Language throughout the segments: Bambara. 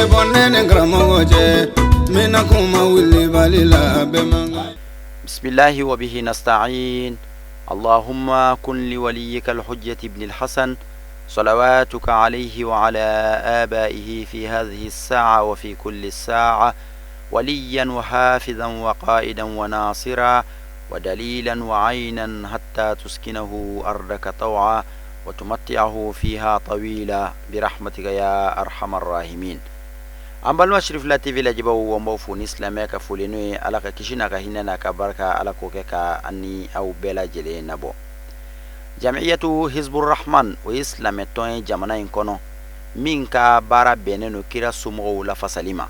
بسم الله وبه نستعين. اللهم كن لوليك الحجة ابن الحسن صلواتك عليه وعلى آبائه في هذه الساعة وفي كل الساعة وليا وحافظا وقائدا وناصرا ودليلا وعينا حتى تسكنه أرضك طوعا وتمتعه فيها طويلا برحمتك يا أرحم الراحمين. أمبالو أشرف لا تي في لجبا وموفون إسلامك فولينوي على كيشنا كهيننا كبركة على كوكا أني أو بلا جلي نبو جمعية حزب الرحمن وإسلام توين جمانا ينكونو من كبارا بيننو كيرا سمو لفصلما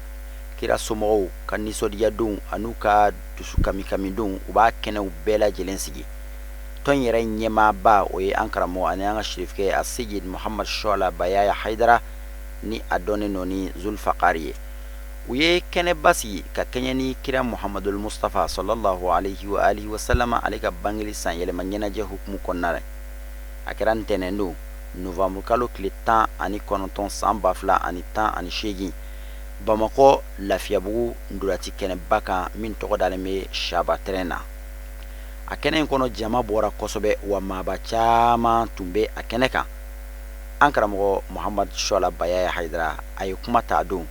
كيرا سمو كان نسود يدون أنوكا تسوكامي كاميدون وباكنا وبلا جلنسيجي توين يرين يما با وي أنكرمو أنا أشرف كي السيد محمد شولا بيايا حيدرا ni adone noni zulfaqariye uye kene basi ka kenyani kira muhammadul mustafa sallallahu alayhi wa alihi wa sallama alika bangili san yele manyana je hukmu konnare akiran tenendo novembre kalo klitan ani konoton samba fla ani tan ani shegi bamako lafiabu ndurati kene baka min to daleme shaba trena akene kono jama bora kosobe wa mabacha ma tumbe akeneka ankaramo Muhammad Shola Bayaya Haidara ay kuma ta don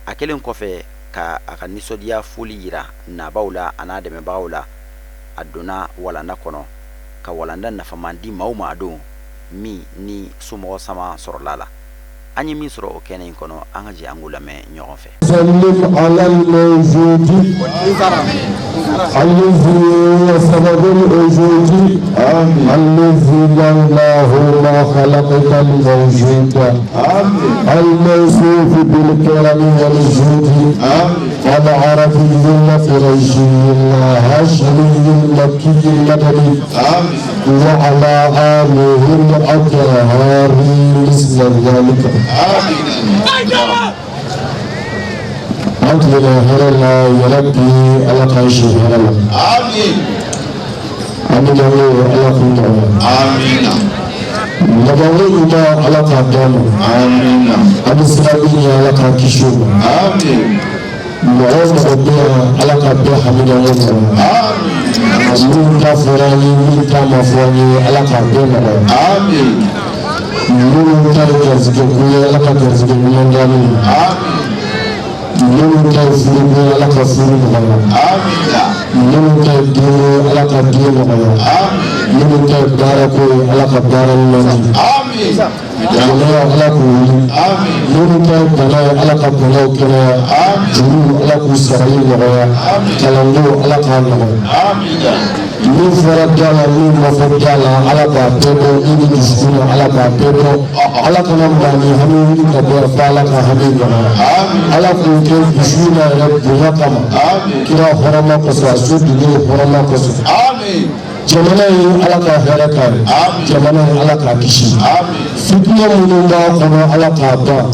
akelin kofe ka aka nisodiya fuli yira na baula ana da me baula aduna wala nakono ka walanda na famandi mauma don mi ni sumo sama sorlala anyi mi soro okene kono angaji angula me nyofe sallim ala al-mawjudi alladhi sababa al-wujudi alladhi lahu ma khalaqa al-mawjuda al-mawsuf bil kalam wal judi wal arabiy al-qurashi al-hashimi al-makki al-madani wa ala alihi al-athhar islam zalika أنت هر الله يربي على قيشه هر الله آمين آمين الله كنت آمين نبغي إلى على قدام آمين أبي سلامي على قكيشو آمين معاذ ربنا على قدام حمد الله آمين من كفرني من كمفرني على قدام آمين من كرزقني على كرزقني من دامي آمين من كفرني على كفرني آمين من كديني على كديني آمين من كباركو على كبارني آمين جميع على كل آمين من كبنا على كبنا كنا جميع على كسرائيل مغيا كلامو على كلامو آمين من فرد جالا من مفرد جالا على كبيرو إني جسمي على كبيرو على كلام بني همي كبير فالا كهمي على كل جسمنا ربنا كم كلا فرما كسر سودني فرما كسر آمين jamana yi ala ka hɛrɛ k'a ye jamana yi ala k'a kisi fitinɛ minnu b'a kɔnɔ ala k'a ban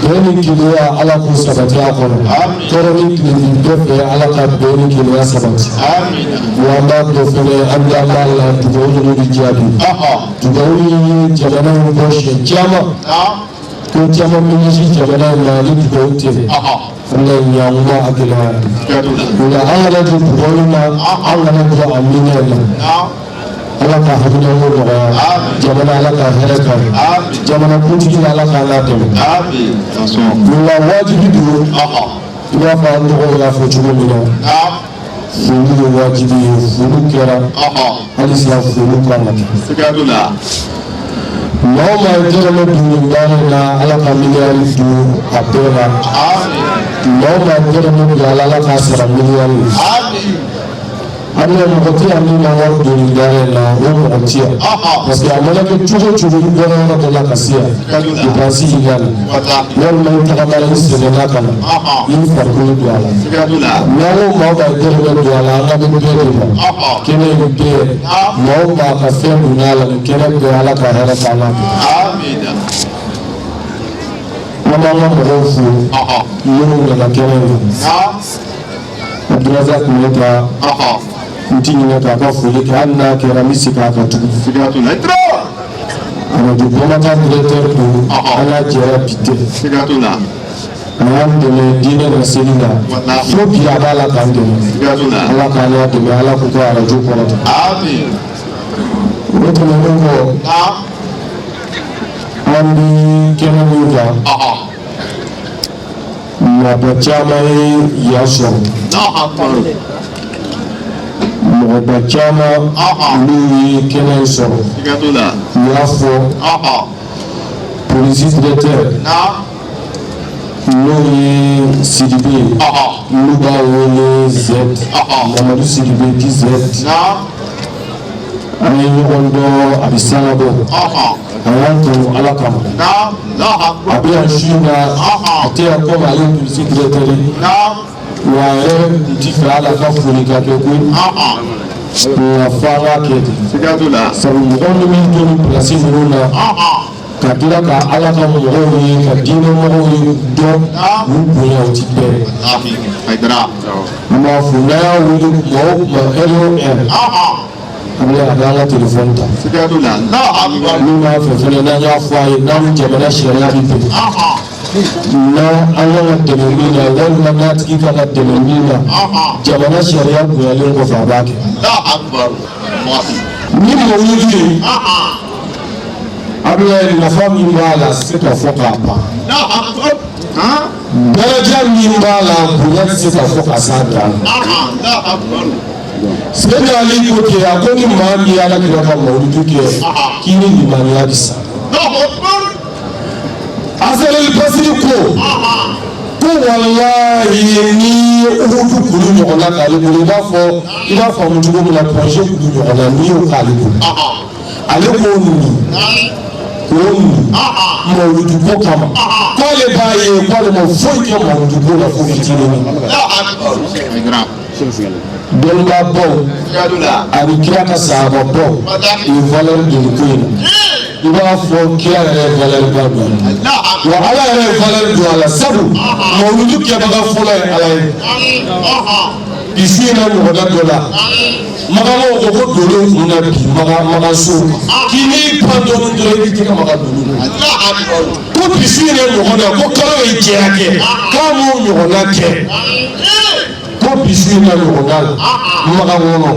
bɛn ni kelenya ala k'u sabati a kɔnɔ tɔɔrɔ ni tileni bɛɛ fɛ ala ka bɛn ni kelenya sabati wa an b'a dɔ fɛnɛ an bɛ ala la dugawu ninnu di jaabi dugawu ye jamana in bɔ siɲɛ caman ko caman bɛ ɲɛsin jamana in ma ni dugawu tɛ Allah yang maha adil. Bila Allah itu berdoa, Allah itu amin ya Allah. Allah kahwin Allah, zaman Allah kahirkan, zaman kunci Allah kahalatem. Bila wajib itu, bila faham Allah fujur mina. Fujur wajib itu, fujur kira, Al-Islam fujur kamat. Sekadula. Mau majulah dunia na Allah kamilian itu apa? Mau majulah Allah kasar milian. Allah mengatakan kami mahu dunia na orang kaya. Meski amalan cuci orang Allah kasih. Dikasih ikan. Yang mereka mahu serenakan. Ini farkul jualan. Mau majulah jualan kami berdua. Kini berdua. Mau makasih jualan. Kini jualan kahara sana. Amin. Mama mahu ini nak kini. Abdulazak mereka. Continue to go for it and na kera misika ka tu siga tu letro ana diploma ka director tu ana jera pite siga tu na an dɛmɛ diinɛ na seli la fo bi a b'a la k'an dɛmɛ ala k'an y'a dɛmɛ ala k'u ka arajo kɔrɔta o tɛmɛnen kɔ an bi kɛnɛ min kan mɔgɔ caman ye yan sɔrɔ mɔgɔba caman olu ye kɛnɛ in sɔrɔ u y'a fɔ polisi directeur n'o ye Sidibe ye olu b'a wele Z Mamadu Sidibe di Z an ye ɲɔgɔn dɔn a bɛ sanga bɔ a y'an tanu ala kama a bɛ yan su na a tɛ yan komi ale ye polisi directeur ye wa a yɛrɛ kun ti fɛ ala ka foli ka kɛ koyi nka fɔ an k'a kɛ ten sabu mɔgɔ min bɛ to nin pilasi ninnu na ka tila ka ala ka mɔgɔw ye ka diinɛ mɔgɔw ye dɔn u bonya o ti bɛɛ an b'a fɔ n'a y'a wele kuma o kuma heure o heure a bɛ an ka telefɔni ta n'u m'a fɛ fɛnɛ n'an y'a fɔ a ye n'an jamana sariya bɛ bɛn na an ka dɛmɛ min na walima n'a tigi ka dɛmɛ min na jamana sariya bonyalen kɔfɛ a b'a kɛ ni mawuludi ye a bɛ nafa min b'a la se ka fɔ k'a ban daraja min b'a la bonya tɛ se ka fɔ ka s'a dan na sɛbɛn ali ko ten a ko ni maa min y'ala kira ka mawuludi kɛ k'i ni limaniya bɛ sa Asalil Basri ko wallahi ni uhudu kulu ɲɔgɔnna k'ale bolo i b'a faamu cogo min na projet kulu ɲɔgɔnna n'i y'o k'ale bolo ale k'o nin mawuludu ko kama k'ale b'a ye k'ale ma foyi kɛ mawuludu ko la fo fitinin dɔnnibabaw ani kira ka sahababaw ye valeur de nin ko in na i b'a fɔ kira yɛrɛ ye valeur ba don wa ala yɛrɛ ye valeur don a la sabu mawuludu kɛbaga fɔlɔ ye ala ye bi su in na ɲɔgɔnna dɔ la magamaw ko ko dolo kun na bi magaso k'i n'i pan dɔɔnin dɔrɔn i bɛ tɛgɛ maga dolo la ko bi su in na ɲɔgɔnna ko kalo ye jɛya kɛ k'a m'o ɲɔgɔnna kɛ ko bi su in na ɲɔgɔnna la maga ŋɔnɔ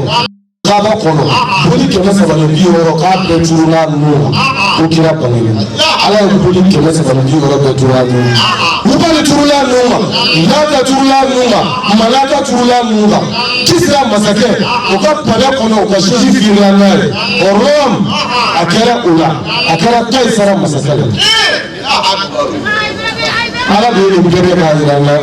kaba kɔnɔ boli 360 k'a bɛɛ turula ninnu ma ko kira bangena ala ye boli 360 bɛɛ turula ninnu ma u bali turula ninnu ma nata turula ninnu ma malaka turula ninnu ma kisira masakɛ o ka palais kɔnɔ o ka siège firila n'a ye o Rome a kɛra o la a kɛra Kaisara masakɛ la ala de ye nin bɛɛ k'a jira n na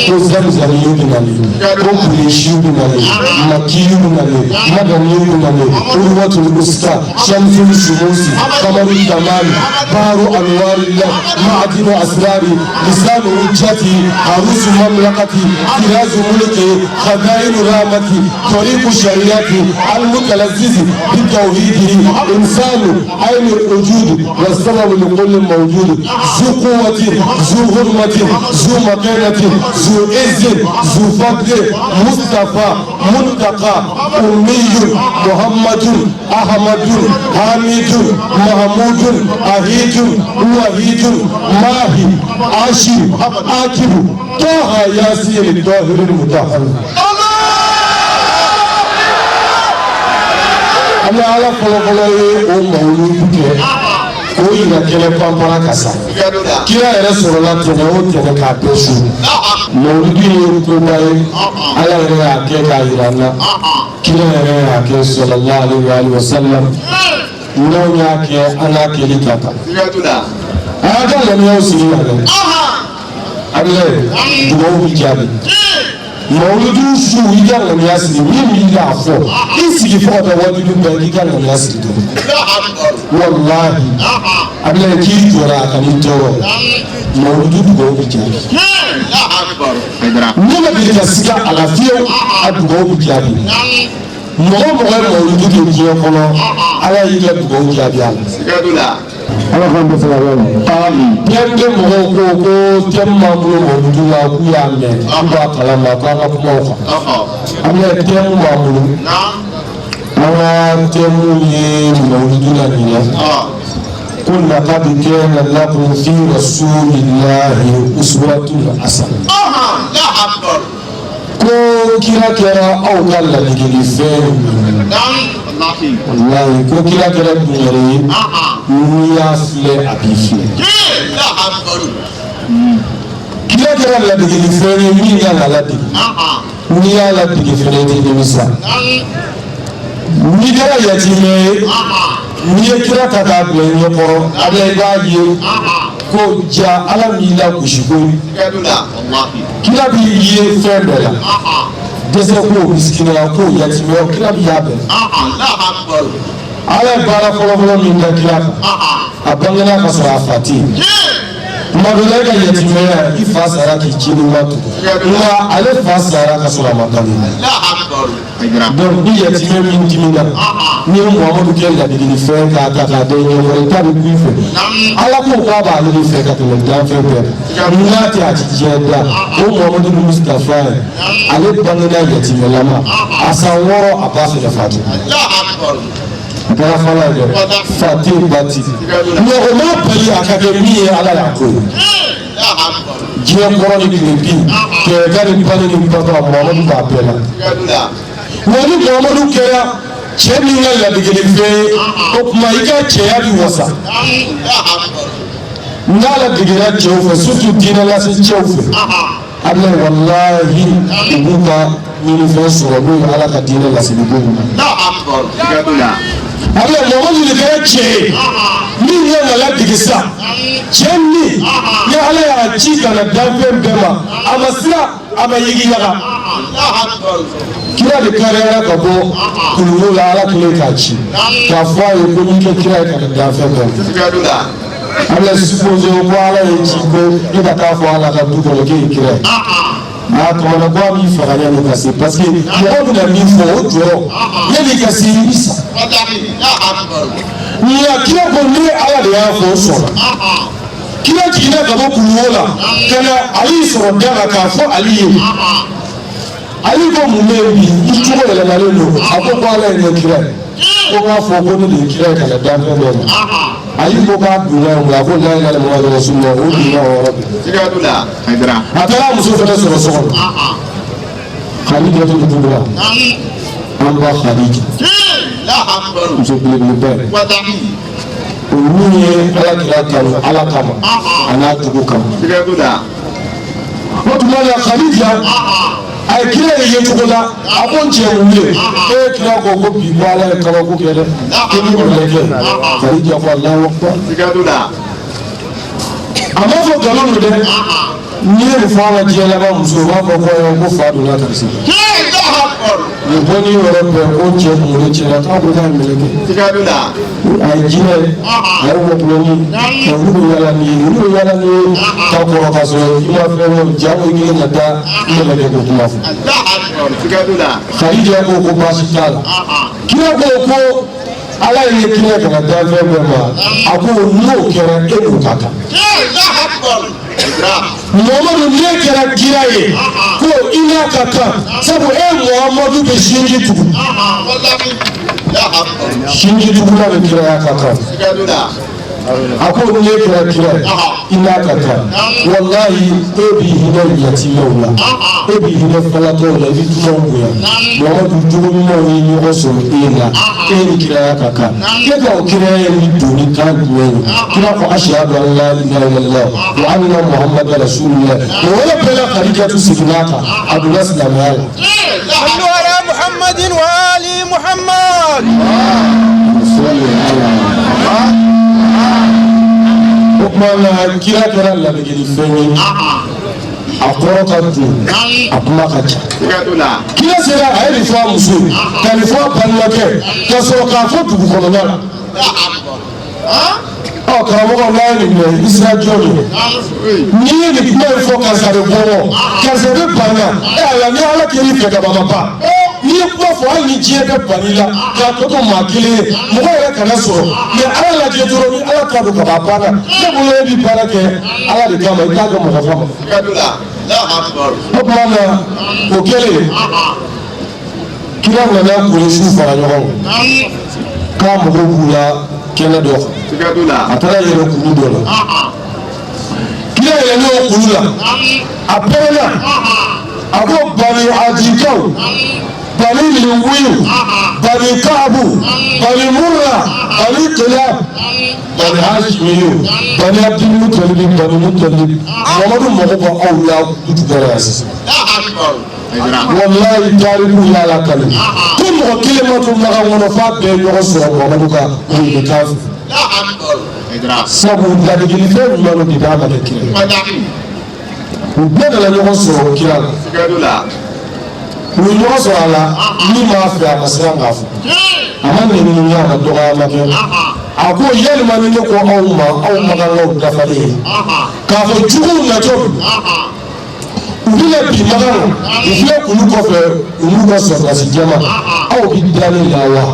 ko Zamzamiyu bɛ nalen ko Kuresiyu bɛ nalen Makiyu bɛ nalen Madaniyu bɛ nalen Urwatul Uska Shamsul Shumusi Kamarul Kamali Baru Anwarillah Ma'adinu Asrari Lisanu Hujjati Arusu Mamlakati Tirazu Mulki Khadainu Rahmati Tariqu Shariati Al-Mutalazzizi Bitawhidihi Insanu Ainu Al-Wujud Wasababu Likulli Mawjud Zu Quwwati Zu Hurmati Zu Makanati Zu Izzin Zu Fadli Mustafa Muntaka Ummiyun Muhammadun Ahmadun Hamidun Mahmudun Ahidun Wahidun Mahi Ashim Akibu Taha Yasin Tahirul Mutahhar Allah ala fɔlɔfɔlɔ ye o mawuludu kɛ k'o yira kɛnɛ panpara ka sa kira yɛrɛ sɔrɔla tɛnɛ o tɛnɛ k'a bɛɛ su mawuludu ye koba ye ala yɛrɛ y'a kɛ k'a yira n na kira yɛrɛ y'a kɛ sallallahu alaihi wa sallam n'anw y'a kɛ an n'a kɛli ka kan a y'a ka ŋaniyaw sigi la dɛ Abdoulaye dugawu bi jaabi mawuludu su i ka ŋaniya sigi min b'i k'a fɔ i sigi fɔ ka taa wajibi bɛɛ k'i ka ŋaniya sigi dɔrɔn wallahi Abdoulaye k'i jɔra a ka n'i tɔɔrɔ mawuludu dugawu bi jaabi ne ma deli ka siga a la fiyewu a dugawu bi jaabi mɔgɔ mɔgɔ ye mawuludu kɛ diɲɛ kɔnɔ ala y'i ka dugawu jaabi a la ala k'an bɛ se ka yɔrɔ diɲɛ tɛ mɔgɔw ko thème m'an bolo mawuludu la k'u y'a mɛn an b'a kalama k'an ka kumaw kan an bɛ thème b'an bolo an ka thème ye mawuludu la ɲinɛ قل لقد كان لكم في رسول الله أسوة حسنة. لا أكبر. ko kira kɛra aw ka ladigili fɛn wallahi ko kira kɛra dunyɛrɛ ye n'i y'a filɛ a b'i filɛ kira kɛra ladigili fɛn ye min kan ka ladigi n'i y'a ladigi fɛnɛ i tɛ nimisa n'i kɛra yatimɛ ye n'i ye kira ta k'a bila i ɲɛkɔrɔ a bɛ i b'a ye ko ja ala m'i la gosi koyi kira b'i ye fɛn bɛɛ la dɛsɛ ko misikinaya ko yatimɛya kira b'i y'a bɛɛ ala ye baara fɔlɔfɔlɔ min da kira kan a bangena ka sɔrɔ a fa tɛ yen tuma dɔ la e ka yatimɛya i fa sara k'i ci ni ma tugu nka ale fa sara ka sɔrɔ a ma bange donc ni yatimɛ min dimina ni ye muhamadu kɛ ladigili fɛn k'a ta k'a da i ɲɛkɔrɔ i t'a bɛ kun i fɛ ala ko k'a b'ale de fɛ ka tɛmɛ danfɛn bɛɛ kan n'a tɛ a ti diɲɛ da o muhamadu mustafa ye ale bangena yatimɛlama a san 6 a ba fɛ ka fatu a kɛra fɔlɔ ye dɛ fa tɛ ba ti mais o ma bali a ka kɛ min ye ala y'a ko ye diɲɛ kɔrɔ ni tile bin kɛlɛkɛ ni bani ni baba muhamadu b'a bɛɛ la wa ni muhamadu kɛra cɛ min ka ladigili fɛn ye o tuma i ka cɛya bi wasa n'a ladigila cɛw fɛ surtout diinɛ lase cɛw fɛ ala wallahi u b'u ka ɲinifɛn sɔrɔ n'o ye ala ka diinɛ laseligo ma ala muhamadu de kɛra cɛ ye min ye na ladigi sa cɛ min ni ala y'a ci ka na danfɛn bɛɛ ma a ma sira a ma yigi yaga kira de kariyara ka bɔ kuluwo la ala kelen k'a ci k'a fɔ a ye ko min kɛ kira ye ka na danfɛn bɛɛ ma ala suppose ko ala ye ci ko e ka taa fɔ ala ka du kɔnɔ k'e ye kira ye a tɔgɔla ko a b'i faga yanni ka se parce que mɔgɔ bɛna min fɔ o jɔrɔ yanni ka se i sa nka kira ko ne ala de y'a fɔ o sɔrɔ kira jiginna ka bɔ kuluwo la ka na ale y'i sɔrɔ da la k'a fɔ ale ye ale ko mun bɛ yen bi i cogo yɛlɛmalen don a ko ala ye ne kira ye ko k'a fɔ ko ne de ye kira ye ka na danfɛn bɛɛ ma ayi ko k'a donna yen nka ko n'a ye ale mɔgɔ dɔgɔ sun na o donna o yɔrɔ bɛɛ a taara muso fana sɔrɔ so kɔnɔ Khadija to dugu la an ba Khadija muso belebeleba ye o min ye ala kira kanu ala kama a n'a dugu kama o tuma la Khadija a ye kira ye cogo la a ko n cɛ mun ye e kira ko bi ko ala ye kabako kɛ dɛ ko ni o lɛ kɛ Khadija ko Allahu Akbar a ma fɔ nkalon don dɛ n'i ye nin fɔ an ka diɲɛ laban muso b'a fɔ ko fa donna karisa nin bɔ ni yɔrɔ bɛɛ ko cɛ kunkolo cɛla k'a ko k'a meleke a ye jinɛ a ye wɔkulɔni ka olu bɛ yala ni ye olu bɛ yala ni ye ka kɔrɔ ka sɔrɔ i ma fɛn dɔ jango i kelen ka da meleke ko kuma fɔ Khadija ko baasi t'a la kira ko ala ye kira ka na danfɛn bɛɛ ma a ko n'o kɛra e n'o ka kan muhamadu ne kɛra kira ye ko i n'a ka kan sabu e muhamadu bɛ sinji tugu sinji tugula bɛ kiraya ka kan a ko ne kɛra kira ye i n'a ka kan wallahi e b'i hinɛ yatimɛw la e b'i hinɛ falatɔw la i bɛ dunaw bonya muhamadu jogo ɲumanw ye ɲɔgɔn sɔrɔ e la e ni kiraya ka kan e ka o kiraya ye ni doni kan jumɛn ye kira ko ashhadu an la ilaha illallah wa anna muhammadan rasulullah o wɛrɛ bɛɛ la Khadijatu seginna a kan a donna silamɛya la sallu ala muhammadin wa ali muhammad o tuma na kira kɛra ladigili fɛn ye a kɔrɔ ka dun a kuma ka ca kira sera a ye nin fɔ a muso ye ka nin fɔ a balimakɛ ka sɔrɔ k'a fɔ dugu kɔnɔna la karamɔgɔ n'a ye nin minɛ i sera jɔn ye n'i ye nin kuma in fɔ karisa bɛ bɔ karisa bɛ banna ala ni ala kɛr'i fɛ ka ban ma ban n'i ye kuma fɔ hali ni diɲɛ bɛ banni la k'a tɔ to maa kelen ye mɔgɔ yɛrɛ kana sɔrɔ mais ala lajɛ dɔrɔn ni ala t'a dɔn ka ban banna ne bolo e bɛ baara kɛ ala de kama i t'a dɔn mɔgɔ kama o tuma na o kɛlen kira nana kɔlɔsiw fara ɲɔgɔn kan k'a mago b'u la kɛnɛ dɔ kan a taara yɛrɛ kulu dɔ la kira yɛlɛnna o kulu la a pɛrɛnna a ko bani ajikaw bani liwiyu bani kaabu bani murra bani kilab bani hashimiyu bani abdulmutalib bani mutalib mamadu mɔgɔ bɔ aw la dugukɔrɔ yan sisan wallahi tariku yala kale ko mɔgɔ kelen ma to magan kɔnɔ f'a bɛɛ ɲɔgɔn sɔrɔ mamadu ka wuli kan sabu ladigili fɛn ɲuman de b'a ma kɛ kira u bɛɛ nana ɲɔgɔn sɔrɔ kira la u ye ɲɔgɔn sɔrɔ a la min b'a fɛ a ma siran k'a fɔ a ma nɛni a ma dɔgɔyama kɛ a ko yalima ni ne ko aw ma aw magankaw dafalen ye k'a fɔ juguw natɔ u bɛna bi magan u filɛ kulu kɔfɛ u n'u ka sɔrɔdasi jɛma aw bi dalen la wa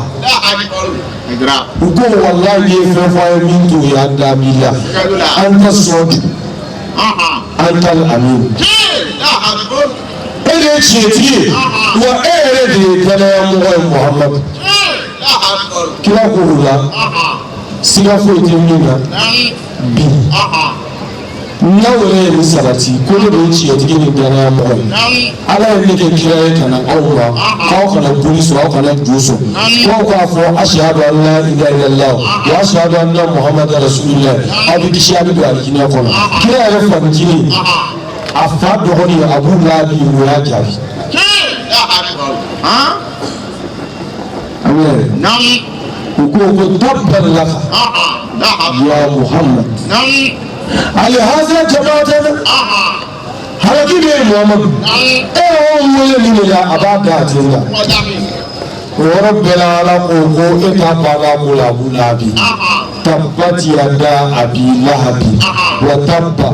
u ko walahi ye fɛn fɔ a ye min t'o ye an da b'i la an ka sɔn an ta amin e de ye tiɲɛtigi ye wa e yɛrɛ de ye danayamɔgɔ ye Muhamadu kira ko o la siga foyi tɛ min na bi n'aw yɛrɛ ye nin sabati ko ne de ye tiɲɛtigi ni danayamɔgɔ ye ala ye ne kɛ kira ye ka na aw ma k'aw kana boli sɔrɔ aw kana ju sɔrɔ k'aw k'a fɔ ashhadu an la ilaha illallah wa ashhadu anna muhammadan rasulullah aw bɛ kisi a bɛ don alijinɛ kɔnɔ kira yɛrɛ fanicinin a fa dɔgɔnin Abu Lahabi o y'a jaabi u ko tabban laka ya Muhammad alihaza jama'atan halaki bɛ Muhammadu e y'o wele nin de la a b'a da a ten kan o yɔrɔ bɛɛ la Ala ko e ta banna ko la Abu Lahabi tabbat yada abi lahabi wa tabba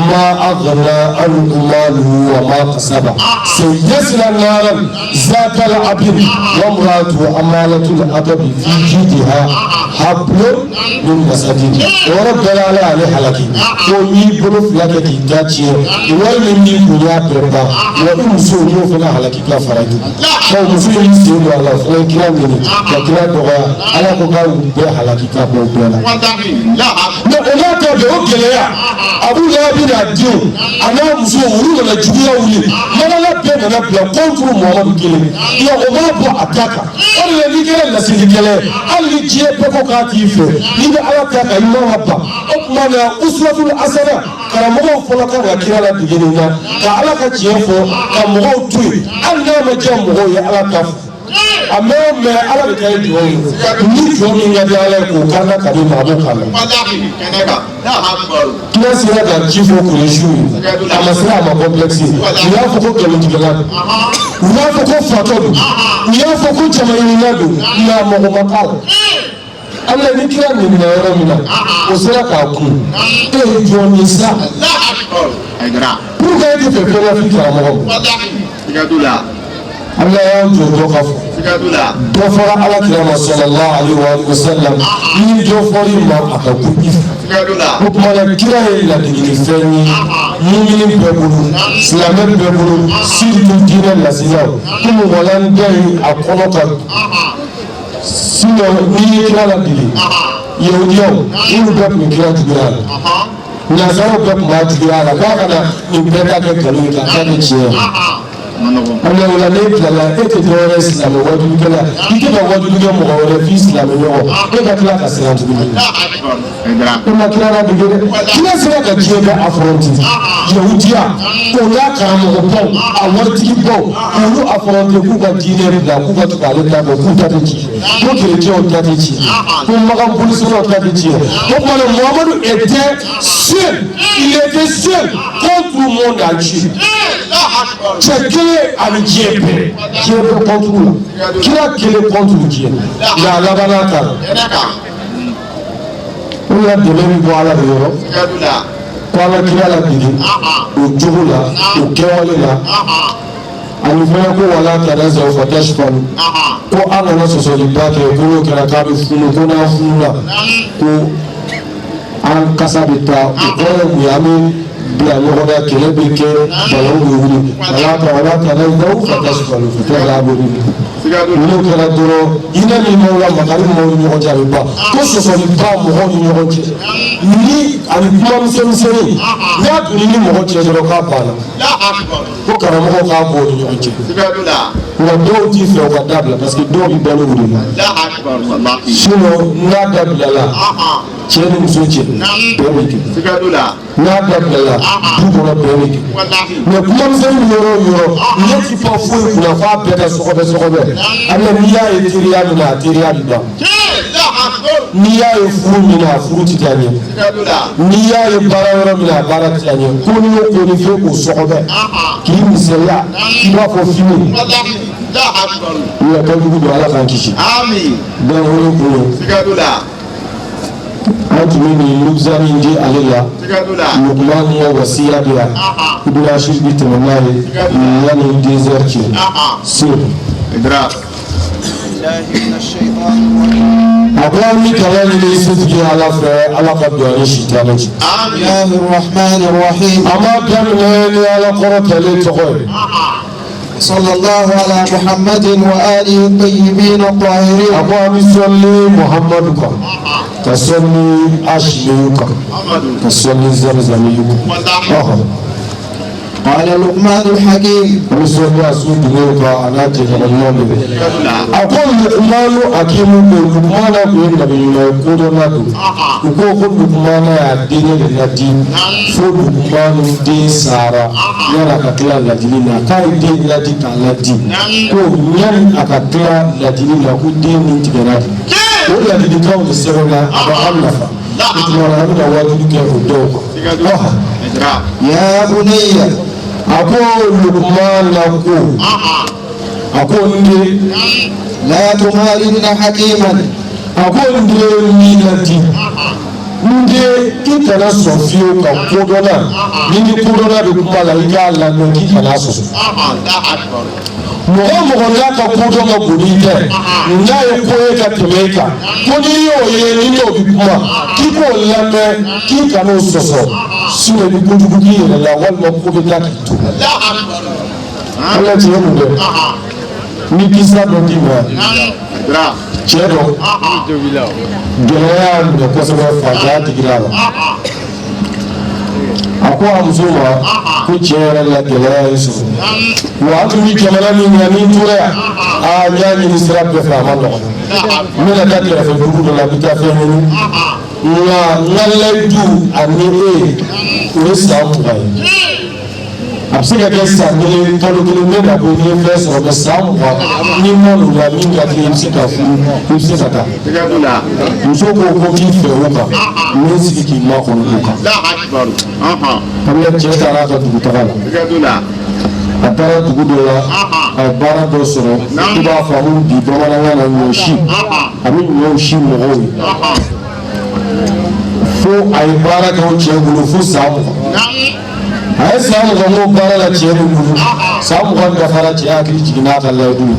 ma aghna anhu maluhu wa ma kasaba sayasla naran zata al-abid wa imratuhu amalatul adabi fi jidha hablum min masadin wa rabbana ala ali halaki ko mi bolo fila kɛ k'i ta tiɲɛ walima ni bonya bɛɛ ban wa muso y'o fana halaki ka fara i kan muso y'i sen don a la fana ye kira minɛ ka kira dɔgɔya Ala ko k'a bɛɛ halaki ka bɔ bɛɛ la mais o n'a ta bɛɛ o gɛlɛya Abu Lahabi n'a denw a n'a muso olu nana juguya wuli manala bɛɛ nana bila contre Muhamadu kelen nka o m'a bɔ a ta kan o de la n'i kɛra lasilikɛla ye hali ni diɲɛ bɛɛ ko k'a t'i fɛ n'i bɛ Ala ta kan i man ka ban o tuma na uswatul hasana karamɔgɔw fɔlɔ kan ka kira ladege nin na ka Ala ka tiɲɛ fɔ ka mɔgɔw to yen hali n'a ma diya mɔgɔw ye Ala ta fɔ a mɛn o mɛn Ala bɛ kɛ jɔn ye ni jɔn min ka di Ala ye k'o kan ka di ma a b'o kan kira sera ka ci fɔ Kurɛsiw ye a ma sera a ma complexe u y'a fɔ ko nkalontigɛla don u y'a fɔ ko fatɔ don u y'a fɔ ko jamaɲinina don nka mɔgɔ ma k'a la Ala ni kira ɲininka yɔrɔ min na o sera k'a kun e ye jɔn ye sa pourquoi e tɛ fɛ fɛn ka fi karamɔgɔ Ala y'an jɔ dɔ ka fɔ dɔ fɔra Ala kira ma sallallahu alaihi wa sallam ni dɔ fɔr'i ma a ka ko i fɛ o tuma na kira ye ladegelifɛn ye mumini bɛɛ bolo silamɛ bɛɛ bolo surtout diinɛ lasilaw komi walanda in a kɔnɔ ka sinon n'i ye kira ladege yahudiyaw olu bɛɛ tun bɛ kira juguya la nazaraw bɛɛ tun b'a juguya la k'a kana nin bɛɛ ta kɛ nkalon ye k'a ta kɛ tiɲɛ ye Ala wala ne tilala e tɛ dɔwɛrɛ silamɛ wajulikɛla i tɛ ka wajulikɛ mɔgɔ wɛrɛ f'i silamɛ ɲɔgɔn e ka tila ka siran tuguni e ma kira ladege dɛ kira sera ka diɲɛ bɛɛ affronter yahudiya o n'a karamɔgɔbaw a waritigibaw olu affronter k'u ka diinɛ bila k'u ka tugu ale ta kɔ k'u ta tɛ tiɲɛ ko chrétiens ta tɛ tiɲɛ ko makan polisikɛlaw ta tɛ tiɲɛ o tuma na Muhamadu était seul il était seul contre le monde entier cɛ kelen ani diɲɛ bɛɛ contre la kira kelen contre diɲɛ nka a labanna ta o la dɛmɛ bɛ bɔ Ala de yɔrɔ ko Ala kira ladege o jogo la o kɛwale la ani fana ko wala tanazaw fatashfaru ko an kana sɔsɔliba kɛ ko n'o kɛra k'a bɛ funu ko n'a fununa ko an kasa bɛ taa o kɔrɔ mun ye an bɛ bila ɲɔgɔn na kɛlɛ bɛ kɛ balawu bɛ wuli wala tanazaw fatashfaru n'o kɛra dɔrɔn hinɛ min b'aw la makari maaw ni ɲɔgɔn cɛ a bɛ ban ko sɔsɔli ba mɔgɔw ni ɲɔgɔn cɛ ni ani kuma misɛnmisɛnnin n'a donni ni mɔgɔ cɛ dɔrɔn k'a banna ko karamɔgɔ k'a bɔ o ni ɲɔgɔn cɛ nka dɔw t'i fɛ u ka dabila parce que dɔw bɛ balo o de la sinon n'a dabilala cɛ ni muso cɛ bɛɛ bɛ kɛ n'a dabilala du kɔnɔ bɛɛ bɛ kɛ mɛ kuma misɛnnin yɔrɔ o yɔrɔ ne ti pan foyi kunna f'a bɛɛ ka sɔgɔbɛ sɔgɔbɛ ale n'i y'a ye teriya min na a teriya bɛ ban n'i y'a ye furu min na a furu ti taa ɲɛ n'i y'a ye baara yɔrɔ min na a baara ti taa ɲɛ ko n'i y'o ko ni fɛn k'o sɔgɔbɛ k'i misɛnya i b'a fɔ fini u ya kɛ jugu don ala k'an kisi donc o de kun ye an tun bɛ nin luzani di ale la Lukman ya wasiya di yan Ibrahim bi tɛmɛ n'a ye yanni 2 heures cɛ sur a ko an bɛ kalan ɲini setigi ala fɛ ala ka don ani sitanɛ cɛ an b'a daminɛ ni ala kɔrɔtalen tɔgɔ ye صلى الله على محمد وآله الطيبين الطاهرين أبو أبي صلي محمد كصلي أشليك كصلي زمزميك قال لقمان الحكيم وصلي أسود لك أنا تجمعون أقول لقمان حكيم لقمان أقول نبينا يقول لك يقول لقمان الدين الدين فلقمان دين سارة يلا كتلا الدين كاي دين الدين الدين كو يلا كتلا الدين كو دين نتبرد ولا الدين كاو بسرنا أبغى إتمنى أن أواجهك الدوق يا بني أقول لقمان لكم أقول لا تمارن حكيما أقول ميلادي nde ki kana sɔn fiyewu ka kodɔn na ni kodɔn na bɛ kuma la i k'a lamɛn k'i kana sɔsɔ mɔgɔ mɔgɔ n'a ka kodɔn ka bon n'i tɛ n'a ye ko ye ka tɛmɛ i kan ko n'i y'o ye ni n'o bɛ kuma k'i k'o lamɛn k'i kan'o sɔsɔ sinɔn i bɛ kojugu k'i yɛrɛ la walima ko bɛ taa k'i to ala tiɲɛ mun dɛ ni kisa dɔ d'i ma cɛ dɔ gɛlɛya y'a minɛ kosɛbɛ fantanya digir'a la a ko a muso ma ko tiɲɛ yɛrɛ la gɛlɛya ye sɔrɔ wa an tun bɛ jamana min na ni n tora yan n y'a ɲini sira bɛɛ fɛ a ma nɔgɔn n bɛna taa kɛrɛfɛ dugu dɔ la n bɛ taa fɛn ɲini nka n ka layidu ani o ye san 20 ye a bɛ se ka kɛ san 1 kalo 1 ne na ko n'i ye fɛn sɔrɔ mɛ san 20 n'i ma n'o la min ka di i bɛ se ka furu i bɛ se ka taa muso ko ko k'i fɛ o kan n bɛ sigi k'i makɔnɔ o kan kabini cɛ taara a ka dugu taga la a taara dugu dɔ la a ye baara dɔ sɔrɔ i b'a faamu bi bamanankan na ɲɔ si a bɛ ɲɔw si mɔgɔw ye fo a ye baara kɛ o cɛ bolo fo san 20 a ye san 20 k'o baara la cɛ min bolo san 20 dafara cɛ hakili jiginna a ka layidu ye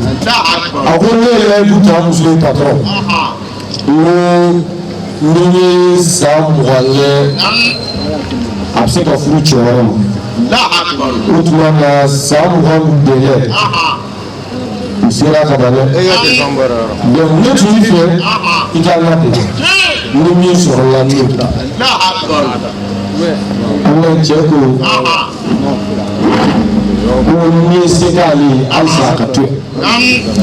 a ko ne ye layidu ta muso ye patɔrɔn n ko ni ye san 20 kɛ a bɛ se ka furu cɛ wɛrɛ ma o tuma na san 20 délai u sera ka ban dɛ donc ne tun b'i fɛ i ka labɛn ni min sɔrɔla n'o ta an ka cɛ ko n'i ye se k'ale ye halisa a ka to yen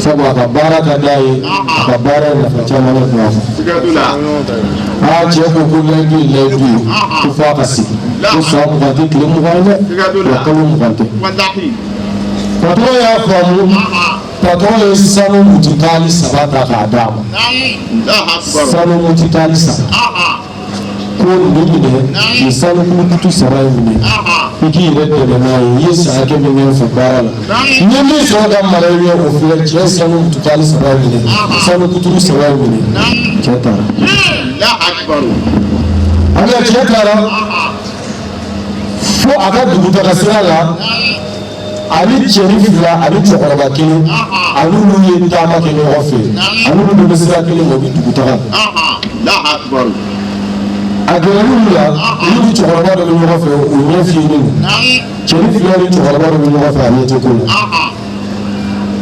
sabu a ka baara ka d'a ye a ka baara ye nafa caman de kun a fɔ cɛ ko layidu ye layidu ye ko fɔ a ka sigi ko san 20 tɛ tile 20 ye dɛ wa kalo 20 tɛ patɔrɔn y'a faamu patɔrɔn ye sanu mutukali 3 ta k'a d'a ma sanu mutukali 3 ko nin minɛ nin sanu kutu 3 in minɛ i k'i yɛrɛ dɛmɛ n'a ye i ye san hakɛ min kɛ n fɛ baara la n ye min sɔrɔ ka mara i ye o filɛ cɛ sanu mutukali 3 in minɛ sanu kutu 3 in minɛ cɛ taara a bɛ cɛ taara fo a ka dugutaga sira la ani cɛni 2 ani cɛkɔrɔba 1 ani olu ye taama kɛ ɲɔgɔn fɛ ani olu bɛ sira kelen ma u bɛ dugutaga a gɛrɛ l'olu la olu ni cɛkɔrɔba dɔ bɛ ɲɔgɔn fɛ o ɲɛ finnen don cɛni 2 ni cɛkɔrɔba dɔ bɛ ɲɔgɔn fɛ a ɲɛ tɛ ko la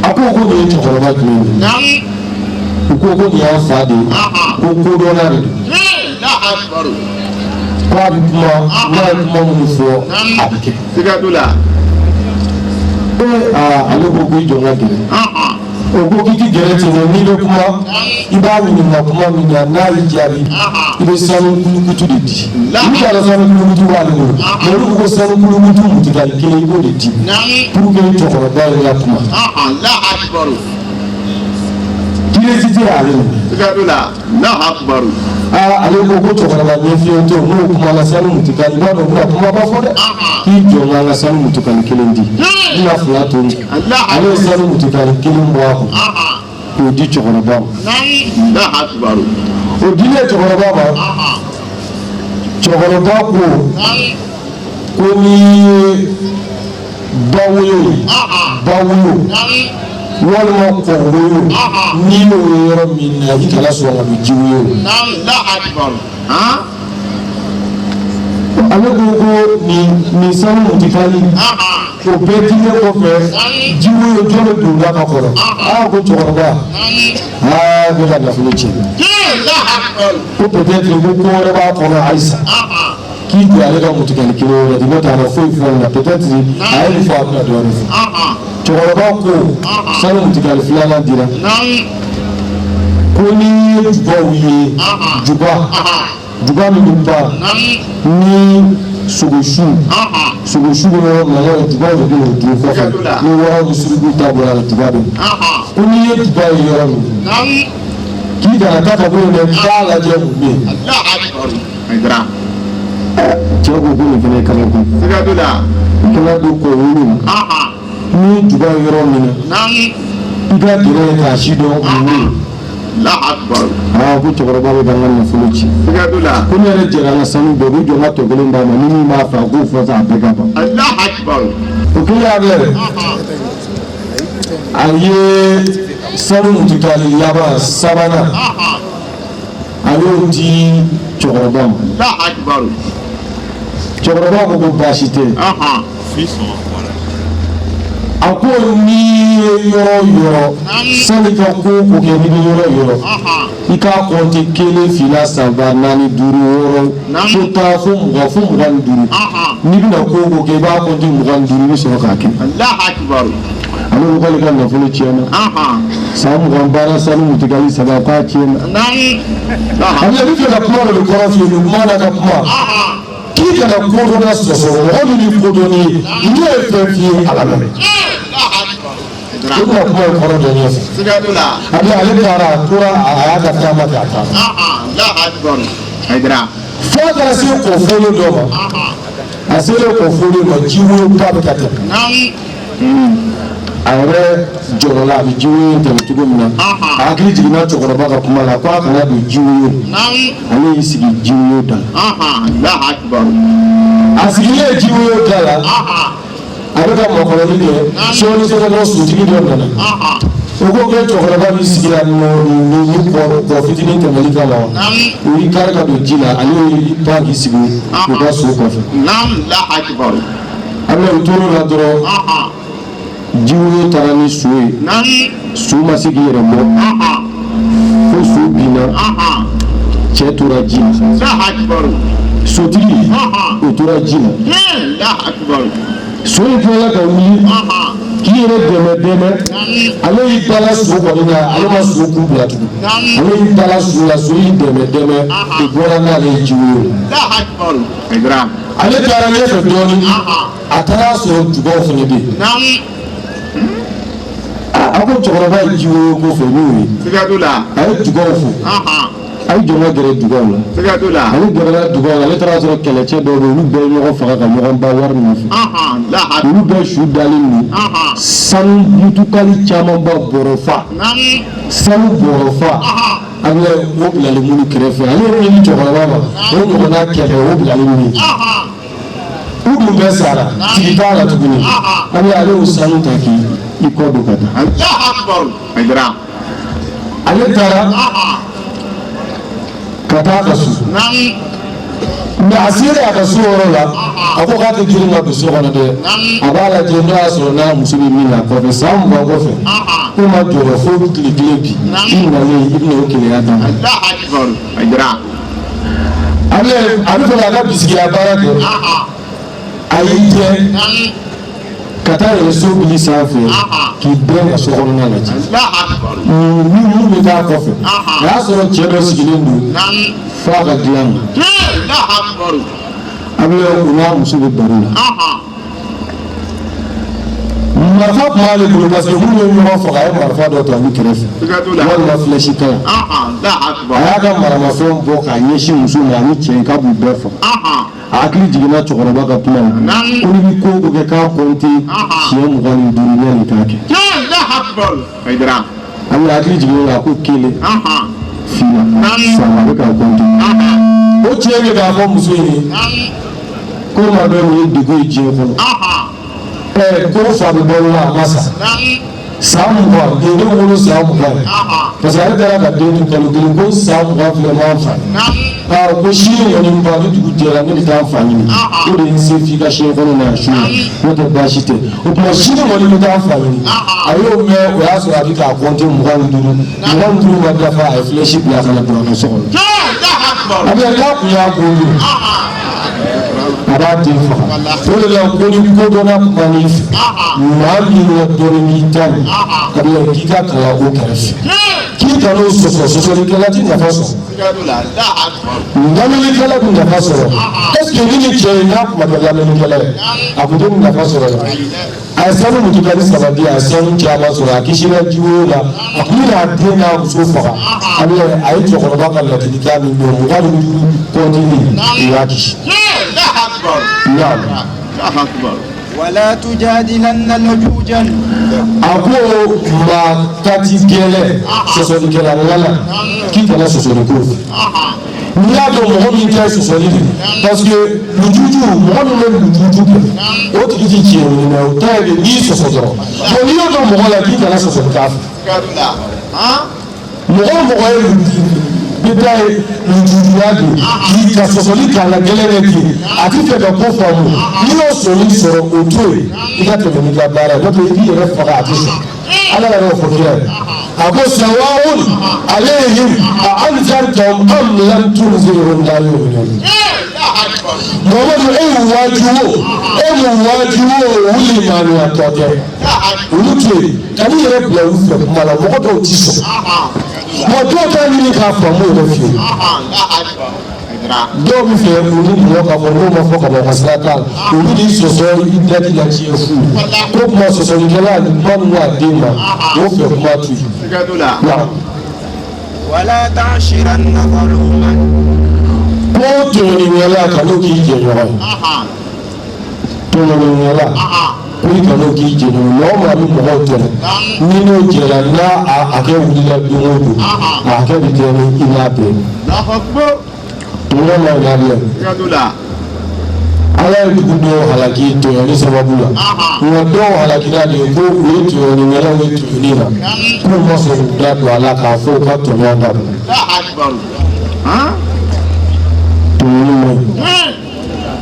ako ko ni cɛkɔrɔba jumɛn ye u ko nin y'an fa de ye ko kodɔnna de don ko a bɛ kuma n'a ye kuma minnu fɔ a bɛ kɛ ale ko k'i jɔ n ka gɛrɛ o ko k'i ti gɛrɛ ten dɛ n'i bɛ kuma i b'a ɲininka kuma min na n'a y'i jaabi i bɛ sanu kulukutu de di n'u taara sanu kulukutu b'ale bolo mɛ olu ko sanu kulukutu mutukali kelen i b'o de di pour que cɛkɔrɔba yɛrɛ ka kuma kiresiti y'ale minɛ ale ko cɛkɔrɔba ɲɛfiyɛn tɛ n'o kuma la sanu mutukali i b'a dɔn u bɛna kumaba fɔ dɛ k'i jɔ n ka n ka sanu mutukali kelen di n bɛna fila to ale ye sanu mutukali kelen bɔ a kun k'o di cɛkɔrɔba ma o dilen cɛkɔrɔba ma cɛkɔrɔba ko ni bawoyo walima kɔgɔwoyo n'i y'o ye yɔrɔ min na i kana sɔn ka don jiwoyo ale ko nin sanu mutukali o bɛɛ dilen kɔfɛ jiwoyo jɔn de donna ka kɔrɔ ko cɛkɔrɔba ne ka nafolo tiɲɛ ko peut-être ko wɛrɛ b'a kɔnɔ halisa k'i jɔ ale ka mutukali kelen wɛrɛ di n'o tɛ a ma foyi fɔ o la peut-être a ye nin fɔ a bɛna dɔɔnin fɔ cɛkɔrɔba ko sanu mutukali filanan dira ko ni ye jubaw ye juba min bɛ ban ni sogosu bɛ yɔrɔ min na jubaw de bɛ o dun kɔfɛ ni wɔɔrɔ ni suruku ta bɔra la juba bɛ ko n'i ye juba ye yɔrɔ min k'i kana taa ka bɔ yen dɛ k'a lajɛ mun bɛ yen cɛ ko nin fana ye kabako kana don kɔlɔlɔ la ni juba ye yɔrɔ min na i ka gɛrɛ k'a si dɔn mun bɛ yen ko cɛkɔrɔba bɛ ka n ka nafolo ci ko ne yɛrɛ jɛra n ka sanu bɛɛ u bɛ jɔ n ka tɔ kelen d'a ma ni min b'a fɛ a k'o fɔ sa a bɛɛ ka ban o kɛlen a bɛɛ a ye sanu mutukali laban sabanan a y'o di cɛkɔrɔba ma cɛkɔrɔba ko baasi tɛ a ko n'i ye yɔrɔ o yɔrɔ sani ka ko kɛ n'i bɛ yɔrɔ o yɔrɔ i k'a kɔnti 1 2 3 4 5 6 7 fo taa fo 20 fo 25 n'i bɛna ko kɛ i b'a kɔnti 25 i bɛ sɔrɔ k'a kɛ ale ko k'ale ka nafolo tiɲɛna san 20 baara sanu mutukali 3 k'a tiɲɛna ale bɛ fɛ ka kuma dɔ de kɔrɔ f'i ye nin kuma na ka kuma k'i kana kodɔnna sɔsɔ mɔgɔ min b'i kodɔnni ye n'o ye fɛn f'i ye ala lamɛn i bɛna kuma in kɔrɔ dɔ ɲɛfɛ ale taara a tora a y'a ka taama kɛ a taara fo a taara se kɔfɔlen dɔ ma a selen kɔfɔlen ma jiwoyoba bɛ ka tɛmɛ a yɛrɛ jɔrɔ la a bɛ jiwoyo tɛmɛ cogo min na a hakili jiginna cɛkɔrɔba ka kuma la ko a kana don jiwoyo ale y'i sigi jiwoyo da la a sigilen jiwoyo da la a bɛ ka makɔrɔni kɛ sɔɔni sɛbɛnna sotigi dɔ nana o ko k'e cɛkɔrɔba b'i sigi la ni kɔ fitinin tɛmɛli kama wa o y'i kari ka don ji la ale y'i pan k'i sigi u ka so kɔfɛ a bɛ u tor'o la dɔrɔn jiwoyo taara ni so ye so ma se k'i yɛrɛ bɔ fo so binna cɛ tora ji la sotigi o tora ji la so in tilala ka wuli k'i yɛrɛ dɛmɛ ale y'i dala so kɔni na ale ma so kun bila tugun ale y'i dala so la so y'i dɛmɛ o bɔra n'ale ye jiwoyo la ale taara ɲɛfɛ dɔɔnin a taara sɔrɔ jubaw fana bɛ yen a ko cɛkɔrɔba ye jiwoyo ko fɛ n'o ye a ye jubaw fo a ye jɔn ka gɛrɛ dugaw la ale gɛrɛla dugaw la ale taara sɔrɔ kɛlɛcɛ dɔw bɛ olu bɛɛ ye ɲɔgɔn faga ka ɲɔgɔn ba wari nɔfɛ olu bɛɛ su dalen don sanu mutukali camanba bɔrɔfa sanu bɔrɔfa a bɛ o bilalen minnu kɛrɛfɛ ale yɛrɛ ni cɛkɔrɔba ma o ɲɔgɔnna kɛmɛ o bilalen minnu ye u dun bɛɛ sara tigi t'a la tuguni a bɛ ale y'o sanu ta k'i kɔ don ka taa ale taara ka taa ka so mais a sera a ka so yɔrɔ la a ko k'a tɛ girin ka don so kɔnɔ dɛ a b'a lajɛ n'o y'a sɔrɔ n'a muso bɛ min na kɔfɛ san 20 kɔfɛ k'u ma jɔrɔ fo tile kelen bi i nalen i bɛna o kelenya d'a ma a bɛ fɛ k'a ka bisikiya baara kɛ a y'i jɛ ka taa yɛlɛ so bili sanfɛ k'i bɛn ka so kɔnɔna lajɛ minnu bɛ taa kɔfɛ a y'a sɔrɔ cɛ dɔ sigilen don f'a ka dilan ma a bɛ o n'a muso bɛ baro la marifa tun b'ale bolo parce que minnu ye ɲɔgɔn faga a ye marifa dɔ to ale kɛrɛfɛ walima filɛsi kan a y'a ka maramafɛn bɔ k'a ɲɛsin muso ma ani cɛ in k'a b'u bɛɛ faga a hakili jiginna cɛkɔrɔba ka kuma na ko ni bi ko o kɛ k'a kɔnte siɲɛ 25 yanni k'a kɛ a bɛ hakili jiginna la ko kelen fila saba a bɛ k'a kɔnte o tiɲɛ bɛ k'a fɔ muso ye ko maa bɛ o ye degun ye diɲɛ kɔnɔ ko fa bɛ balo la a ma sa san 20 den ne wolo san 20 parce que ale taara ka den to kalo kelen ko san 20 filɛ m'an fa ko sini kɔni n fa ni dugu jɛra ne bɛ taa n fa ɲini o de ye n se f'i ka siɲɛ kɔnɔ na yan su n'o tɛ baasi tɛ o tuma sini kɔni n bɛ taa n fa ɲini a y'o mɛn o y'a sɔrɔ a bɛ k'a kɔnte 25 ma dafa a ye filɛsi bila ka na don a ka so kɔnɔ a bɛ n'a kun y'a bolo a b'a den faga o de la ko ni ko dɔnna kuma n'i fɛ maa min ka dɔɔnin b'i ta ye a bɛ k'i ka kalan o kɛrɛfɛ k'i ka n'o sɔsɔ sɔsɔlikɛla ti nafa sɔrɔ lamɛnnikɛla bɛ nafa sɔrɔ est ce que ni ni cɛ ye n'a kuma kɛ lamɛnnikɛla ye a kun tɛ nafa sɔrɔ a ye sanu mutukali 3 di a ye sanu caman sɔrɔ a kisira jiwo la a kun bɛna a den n'a muso faga a ye cɛkɔrɔba ka ladilikan min bɛ 25 kɔntini o y'a kisi. نعم ولا تجادلن لجوجا أقول ما تاتيكله سوسولي كلا ولا كي كلا سوسولي كوف نيا دو مهمي كلا سوسولي parce que lujuju mɔgɔ min bɛ lujuju kɛ o tigi ti tiɲɛ ɲini na o ta ye de n'i sɔsɔ dɔrɔn bon n'i y'o dɔn mɔgɔ la k'i kana sɔsɔli k'a fɛ mɔgɔ o mɔgɔ ye bida ye lujujuya de k'i ka sɔsɔli k'a la gɛlɛn de a ti fɛ ka ko faamu n'i y'o sɔli sɔrɔ o to yen i ka tɛmɛ n'i ka baara ye n'o tɛ i b'i yɛrɛ faga a ti sɔn ala yɛrɛ y'o fɔ kira ye a ko sawawun alehim a anzartahum am lam tunzirhum la yu'minun Muhammadu e y'u waajibo wuli maaniya tɔ tɛ olu to yen ka n'i yɛrɛ bila olu fɛ kuma la mɔgɔ dɔw ti sɔn mɔgɔ dɔw t'a ɲini k'a faamu yɛrɛ fɛ yen dɔw bɛ fɛ olu mɔgɔ ka fɔ n'o ma fɔ ka bɔ ka sira t'a la olu de sɔsɔ i daji la tiɲɛ fu ko kuma sɔsɔlikɛla ba min b'a den ma o fɛ kuma tu ولا تعشرن ظلوما ko tɔɲɔgɔnniya kan'o k'i jɛɲɔgɔn ye tɔɲɔgɔnniya ko i kan'o k'i jɛɲɔgɔn mɔgɔ maa bɛ mɔgɔw tɔɲɔ ni n'o jɛra n'a hakɛ wulila don o don a hakɛ bɛ kɛ ni i n'a bɛɛ tɔɲɔ ma ɲa bilen ala ye dugu dɔw halaki tɔɲɔni sababu la nka dɔw halakira de ko u ye tɔɲɔnikɛlaw ye tɔɲɔni na k'u ma sɔn k'u da don a la k'a fɔ u ka tɔɲɔ dabila tɔɲɔni ma ɲi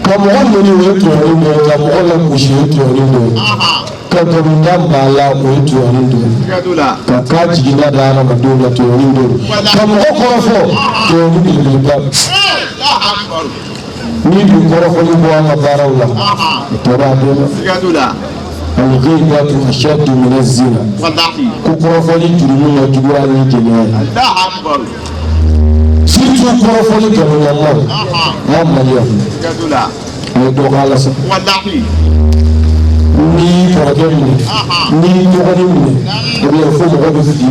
ka mɔgɔ nɛni o ye tɔɲɔni dɔ ye ka mɔgɔ lagosi o ye tɔɲɔni dɔ ye ka nkalonda maa la o ye tɔɲɔni dɔ ye ka k'a jiginna da hadamadenw la tɔɲɔni dɔ ye ka mɔgɔ kɔrɔfɔ tɔɲɔni belebeleba ni dun kɔrɔfɔli bɔ an ka baaraw la o tɔ b'a bɛɛ la al-ghiibatu ashaddu min az-zina ko kɔrɔfɔli jurumu ka jugu hali ni jɛnɛya ye surtout kɔrɔfɔli galonlamaw an maliyɛn a ye dɔ k'a la sa n'i kɔrɔkɛ minɛ n'i dɔgɔnin minɛ a bɛ fɔ mɔgɔ bɛ fili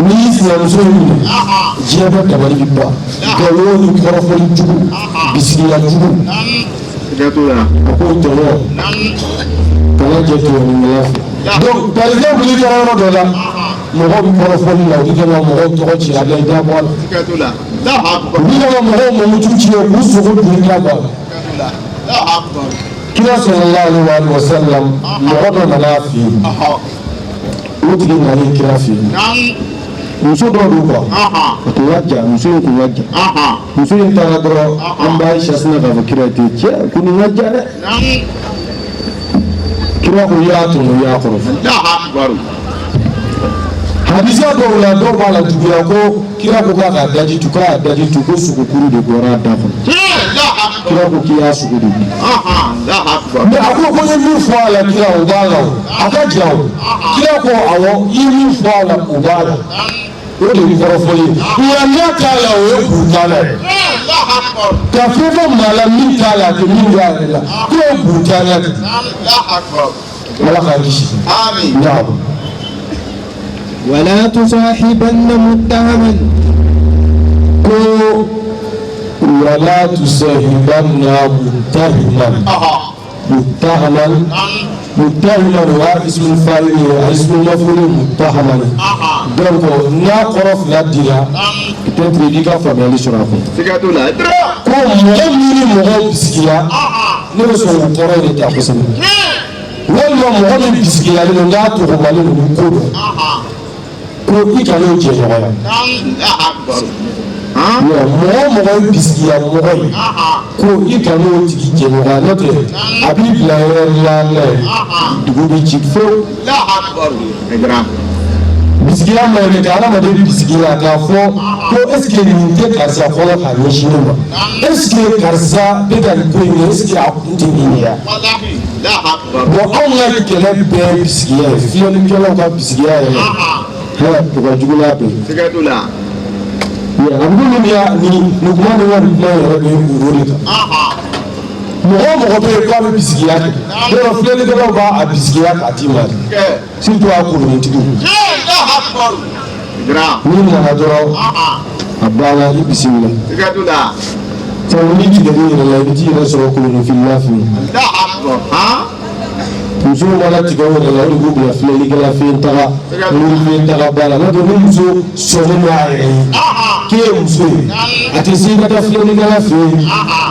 n'i sinamuso minɛ diɲɛ bɛɛ dabali bɛ ban nkalon ni kɔrɔfɔli jugu bisikiya jugu a k'o tɔɲɔ kana jɛ tɔɲɔnikɛla fɛ donc par exemple n'i taara yɔrɔ dɔ la mɔgɔw bɛ kɔrɔfɔli la u bɛ kɛnɛ mɔgɔw tɔgɔ ci a bɛ da bɔ a la u bɛ kɛnɛ mɔgɔw mamutu ci k'u sogo dun da bɔ a la kira sallallahu alaihi wa sallam mɔgɔ dɔ nana a fɛ yen o tigi nana kira fɛ yen muso dɔ don quoi o tun ka jan muso in kun ka jan muso in taara dɔrɔn an b'a Aisha k'a fɔ kira ten cɛ kun nin ka jan dɛ kira ko y'a tɔmɔ y'a kɔrɔ hadisa dɔw la dɔw b'a la juguya ko kira ko k'a daji tu k'a daji tu ko sugukuru de bɔra a da kɔnɔ kira ko k'i y'a sugu de bi mais a ko ko n ye min fɔ a la kira o b'a la o a ka jan o kira ko awɔ i ye min fɔ a la o b'a la o de ye kɔrɔfɔli ye ŋaniya t'a la o ye buru t'a la ye ka fɛn fɔ maa la min t'a la a tɛ min b'a yɛrɛ la k'o ye buru t'a la de ala k'a kisi naam. ولا تصاحبن متهما ولا تصاحبن متهما واسم الفاعل اسم المفعول متهما donc n'a kɔrɔ fila dira peut-être i ka faamuyali sɔrɔ a kɔnɔ ko mɔgɔ min ni mɔgɔ bisigiya ne bɛ sɔn o kɔrɔ de ta kosɛbɛ walima mɔgɔ min bisigiyalen don n'a tɔgɔmalen don ko dɔn ko i kan'o jɛ ɲɔgɔn ya mɔgɔ bisigiya mɔgɔ ye ko i kan'o tigi jɛ ɲɔgɔn n'o tɛ a b'i bila yɔrɔ la dugu bɛ ci fo bisigiya ma ye ka adamaden bisigiya k'a fɔ ko est ce que nin tɛ karisa fɔlɔ k'a ɲɛsin ne ma est ce que karisa bɛ ka nin ko in kɛ est ce que a kun tɛ nin ye ya bon anw ka kɛlɛ bɛɛ bisigiya ye fiyɛlikɛlaw ka bisigiya yɛrɛ u ka jugu n'a bɛɛ ye a bɛ nin kuma ni wari kuma yɛrɛ bɛ o de kan mɔgɔ bɛ yen k'a bɛ bisigiya kɛ yɔrɔ filɛlikɛlaw b'a bisigiya k'a d'i ma surtout a kolonitigiw n'i nana dɔrɔn a banna i bisimila sabu n'i tigɛl'i yɛrɛ la i bɛ t'i yɛrɛ sɔrɔ kolonifilila fɛ yen muso mana tigɛ o yɛrɛ la o de b'u bila filɛlikɛla fɛ yen taga fɛn taga ba la n'o tɛ ni muso sɔnnen don a yɛrɛ ye k'e ye muso ye a tɛ se i ka taa filɛlikɛla fɛ yen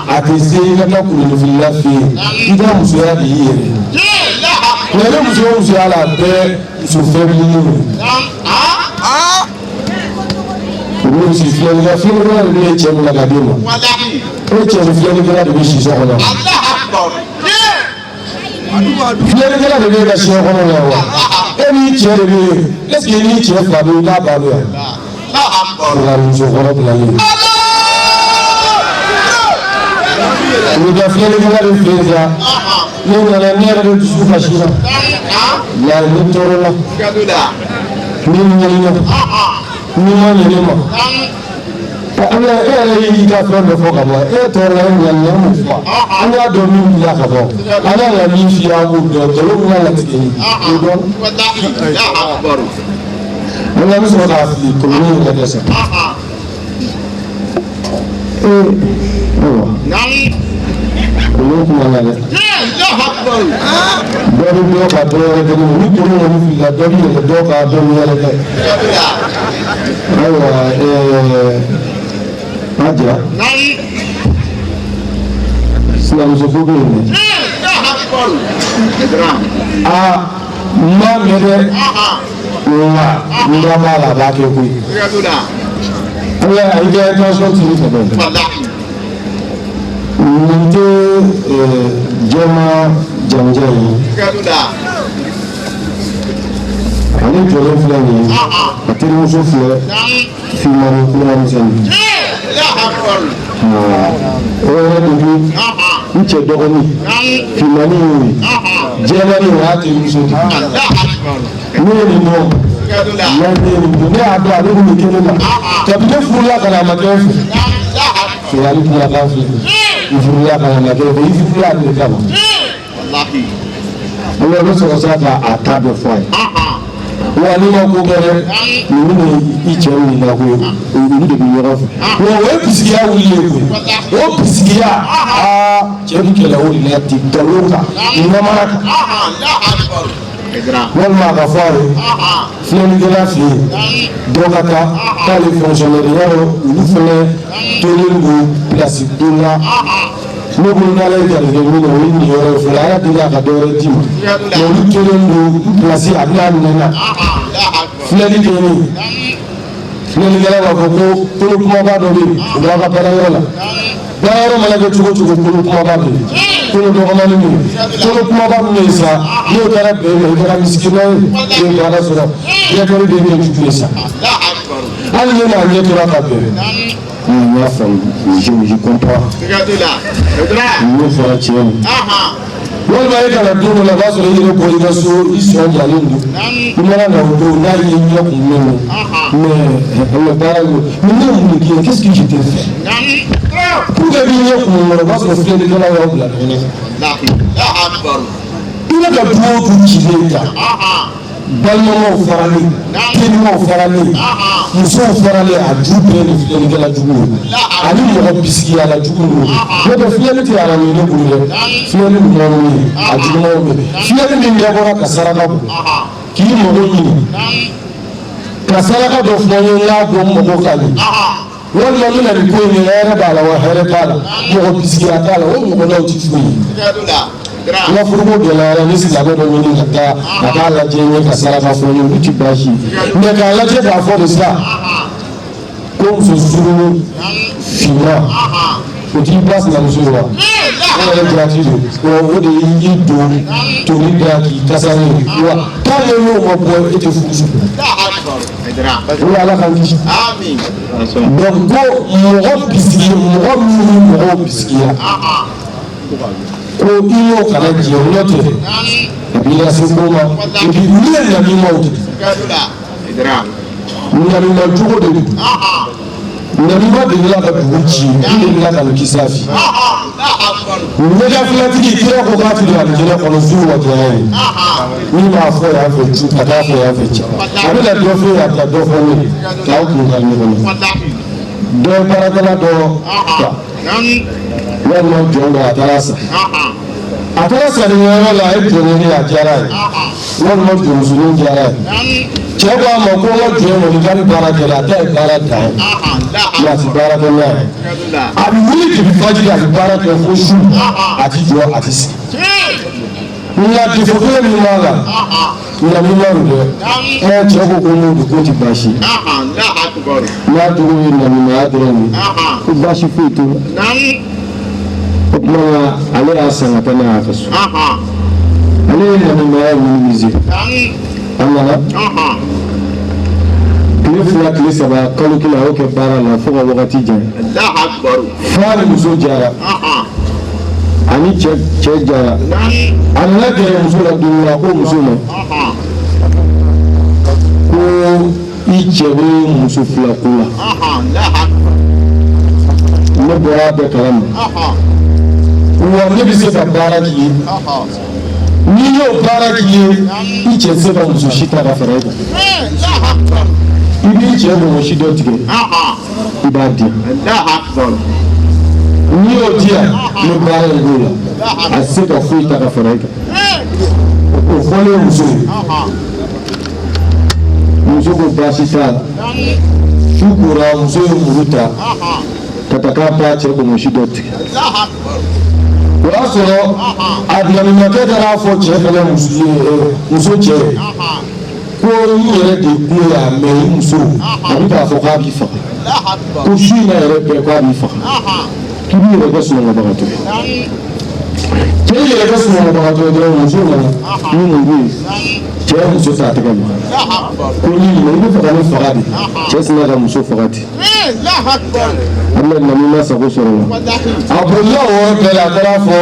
a tɛ se i ka taa kolonifilila fɛ yen i ka musoya de y'i yɛrɛ ye nka ni muso o muso y'a la bɛɛ muso fɛnnin ye o b'o si filɛlikɛla de bɛ cɛ minɛ ka d'e ma e cɛ ni filɛlikɛla de bɛ si so kɔnɔ filɛlikɛla de bɛ ka siɲɛ kɔnɔ yan wa e n'i cɛ de bɛ yen est ce que n'i cɛ fila bɛ yen n'a b'a bɛ yan o la muso kɔrɔ bilalen o bɛ kɛ filɛlikɛla de fɛ yen sa ne nana ne yɛrɛ de dusu kasi la la ne tɔɔrɔ la ne ɲɛnina ni ma ɲɛ ne ma e yɛrɛ y'i ka fɛn dɔ fɔ ka bɔ e tɔɔrɔ la e ɲɛnina mun fɔ an y'a dɔn min bila ka bɔ an y'a la min f'i ye an b'o dɔn nkalon min y'a latigɛ ye o dɔn an y'an bɛ sɔrɔ k'a fili koloni in ka dɛsɛ ayiwa kolon kuma na dɛ dɔ bɛ dɔ ka dɔ wɛrɛ kɛ ni kolon kɔni filila dɔ bɛ yɛlɛ dɔ ka dɔ bɛ yɛlɛ kɛ ayiwa Aja sinamuso ko bɛ yen dɛ n b'a mɛn dɛ nka n da b'a la a b'a kɛ koyi ala i ka attention tigi fɛ dɛ nin tɛ jɛma janjan ye ale jɔlen filɛ nin ye a terimuso filɛ finmani kumamisɛnnin o yɛrɛ de bi n cɛ dɔgɔnin finmani y'o ye jɛmani o y'a terimuso de ne ye nin dɔn ne y'a dɔn ale de bɛ kɛ ne la kabini ne furula ka na a ma kɛ n fɛ ale tun y'a kan filɛ i furula ka na a ma kɛ n fɛ i furula ale de kama o la ne sɔrɔ sa k'a ta bɛɛ fɔ a ye wa n'i ma ko kɛ dɛ ninnu de i cɛ ɲininka ko ye olu de bɛ ɲɔgɔn fɛ wa o ye bisigiya wulilen koyi o bisigiya cɛ bɛ kɛlɛ o de la ten nkalon kan namara kan walima a ka fɔ a ye filɛlikɛla fɛ yen dɔ ka taa k'ale fonctionnaire yɔrɔ olu fana tolen don pilasi don la ne bolo n'ala ye garijɛgɛ min na o ye nin yɔrɔ ye fɔlɔ ala deli a ka dɔ wɛrɛ d'i ma mais olu tolen don pilasi a bɛna minɛ na filɛli kɛlen filɛlikɛla b'a fɔ ko kolo kumaba dɔ bɛ yen o b'a ka baarayɔrɔ la baarayɔrɔ mana kɛ cogo cogo kolo kumaba bɛ yen kolo dɔgɔmani bɛ yen kolo kumaba min bɛ yen sa n'o kɛra bɛn i kɛra misikina ye i ye baara sɔrɔ ɲɛtɔli de bɛ jugu ye sa hali ni maa ɲɛ tora ka bɛn n y'a faamu je comprends n'o fɔra tiɲɛ ye walima e kana don dɔ la o b'a sɔrɔ i yɛrɛ bɔ i ka so i sɔn jalen don i mana na o don n'a y'i ɲɛ kunkolo mais baara don mais ne mun de k'i ye qu'est-ce que je t'ai fait pour que b'i ɲɛ kunkolo o b'a sɔrɔ filɛlikɛla y'aw bila ɲɔgɔn i bɛ ka du o du cilen ta balimaw farali telimaw farali musow farali a ju bɛɛ ni filɛlikɛla jugu ani mɔgɔ bisigiyala jugu n'o tɛ filɛli tɛ arabe ne bolo dɛ filɛli ɲumanw bɛ yen a jugumanw bɛ yen filɛli min dabɔra ka saraka bɔ k'i mago ɲini ka saraka dɔ fɔ n ye n k'a bɔ mɔgɔ kan ye walima n bɛna nin ko in ye hɛrɛ b'a la wa hɛrɛ t'a la mɔgɔ bisigiya t'a la o ɲɔgɔnnaw tɛ foyi ye. N ka furuko gɛlɛyara ni silamɛ dɔ ɲini ka taa a k'a lajɛ n ye ka saraka fɔ n ye olu ti baasi ye mais k'a lajɛ k'a fɔ de sa ko muso furu finman o t'i ba sinamuso ye wa o yɛrɛ jati don o de y'i don tori da k'i kasa ye wa k'a ye n'o ma bɔ e tɛ furu siri o ye ala k'an kisi donc ko mɔgɔ bisigi mɔgɔ minnu mɔgɔw bisigiya ko i y'o kana jɛ n'o tɛ a b'i lase ko ma et puis olu ye ɲamimaw de ɲamima jogo de don ɲamima delila ka dugu ci n delila ka nin kisi a fɛ ɲɛdafilatigi kira ko k'a tɛ don alijinɛ kɔnɔ f'u wa janya ye min b'a fɔ yan fɛ cu ka taa fɔ yan fɛ cɛ a bɛna dɔ fɛ yen a bɛ dɔ fɔ ne k'aw kun ka ɲɔgɔn na dɔ ye baarakɛla dɔ ta walima jɔn dɔ a taara sa saniyɔrɔ la a ye jɔnni a diyara ye walima jɔnmusonin diyara ye cɛ ko a ma ko n ka jɔn kɔni k'a bɛ baara kɛ a ta ye baara dan ye mais a tɛ baara kɛ n'a ye a bɛ wuli depuis fajiri a bɛ baara kɛ fo su a tɛ jɔ a tɛ sigi nka défaut kelen min b'a la ɲamima don dɛ cɛ ko ko n'o don k'o tɛ baasi ye n'a tɔgɔ ye ɲamimaya dɔrɔn de ye ko baasi foyi t'o la. O tuma ale y'a san ka taa n'a y'a ka so ale ye ɲamimaya minimize an nana tile fila tile saba kalo kelen a y'o kɛ baara la fo ka wagati jan f'a ni muso jara ani cɛ jara a nana gɛrɛ muso la don la ko muso ma ko i cɛ bɛ muso fila ko la ne bɔra a bɛɛ kalama wa ne bɛ se ka baara k'i ye n'i y'o baara k'i ye i cɛ tɛ se ka muso si ta ka fara e kan i b'i cɛ mɔgɔ si dɔ tigɛ i b'a di n'i y'o di yan ne baara in b'o la a tɛ se ka foyi ta ka fara e kan o fɔlen muso ye muso ko baasi t'a la su kora muso ye muru ta ka taa k'a b'a cɛ mɔgɔ si dɔ tigɛ. O y'a sɔrɔ a ɲamimakɛ taara fɔ cɛ fana muso cɛ ko n yɛrɛ de kun y'a mɛn i muso a bɛ k'a fɔ k'a b'i faga ko su in na yɛrɛ bɛɛ k'a b'i faga k'i b'i yɛrɛ kɛ sunɔgɔbagatɔ ye cɛ y'i yɛrɛ kɛ sunɔgɔbagatɔ ye dɔrɔn muso nana ni mun bɛ yen cɛ ye muso t'a tɛgɛ ma ko n'i minɛ i bɛ fɛ ka ne faga de cɛ sinna ka muso faga ten an bɛ ɲamima sago sɔrɔ la a bolila o yɔrɔ bɛɛ la a taara fɔ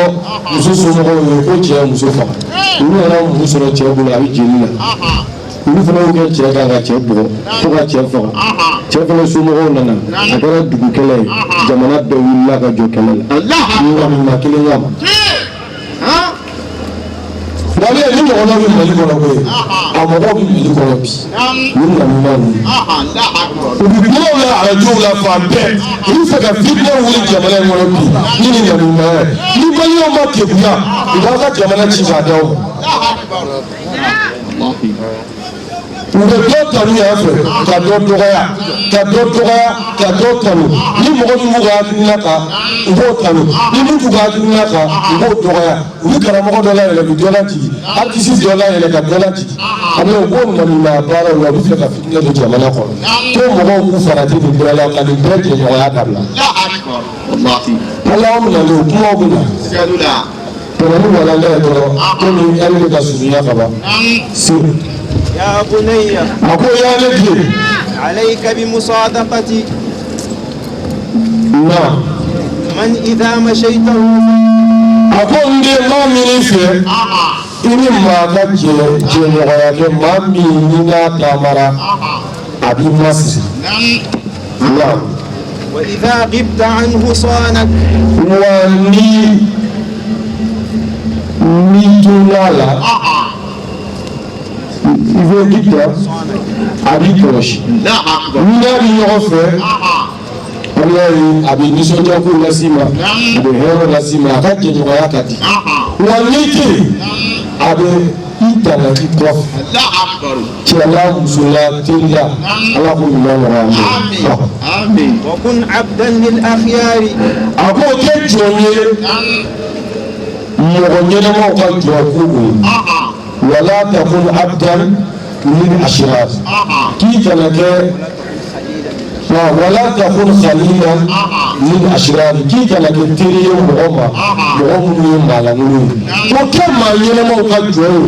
muso somɔgɔw ye ko cɛ ye muso faga olu nana muru sɔrɔ cɛ bolo a bɛ jeli la olu fana y'o kɛ cɛ kan ka cɛ bugɔ fo ka cɛ faga cɛ fana somɔgɔw nana a kɛra dugu kɛlɛ ye jamana bɛɛ wulila ka jɔ kɛlɛ la ɲamima kelen kama wale ni mɔgɔ dɔ bɛ Mali kɔnɔ koyi a mɔgɔw bɛ Mali kɔnɔ bi o ɲamima ninnu u bɛ kumaw la arajow la fan bɛɛ u bɛ fɛ ka fitinɛ wuli jamana in kɔnɔ bi ni nin ɲamimaya ye ni Maliɲɛnw ma kegunya u b'aw ka jamana ci k'a d'aw ma udah dokter ya fe ka dokter ni mɔgɔ min b'u ka hakilina kan u b'o kanu ni min t'u ka hakilina kan u b'o dɔgɔya u bɛ karamɔgɔ dɔ layɛlɛ u bɛ dɔ lajigi artiste dɔ layɛlɛ ka dɔ lajigi ani u b'o nɔnina baaraw la u bɛ fɛ ka fitinɛ don jamana kɔnɔ ko mɔgɔw k'u farati nin bɛɛ la ka nin bɛɛ jɛɲɔgɔnya dabila ala min nalen o kumaw bɛ na tɛmɛni walanda ye dɔrɔn komi ɛri bɛ ka surunya ka ban يا بني أقول يا نبي عليك بمصادقتي نعم من إذا مشيته أقول لي ما من فيه إني ما كجي جنوعك ما مينا كامرا أبي مصر نعم وإذا غبت عنه صانك واني ميتونا il veut quitter abi kɔlɔsi n'i y'a di ɲɔgɔn fɛ a bɛ nisɔndiya ko las'i ma a bɛ hɛrɛ las'i ma a ka jɛɲɔgɔnya ka di wa n'i tɛ yen a bɛ i tanga i kɔfɛ cɛla musola teriya ala k'o ɲuman nɔgɔya an ye. وكن عبدا للأخيار a k'o kɛ jɔn ye mɔgɔ ɲɛnamaw ka jɔn ko o ye. ولا تكن عبدا للأشرار كيف لك ولا تكن خليلا للأشرار كيف لك تري مغمى مالمون وكما ينمو قدروا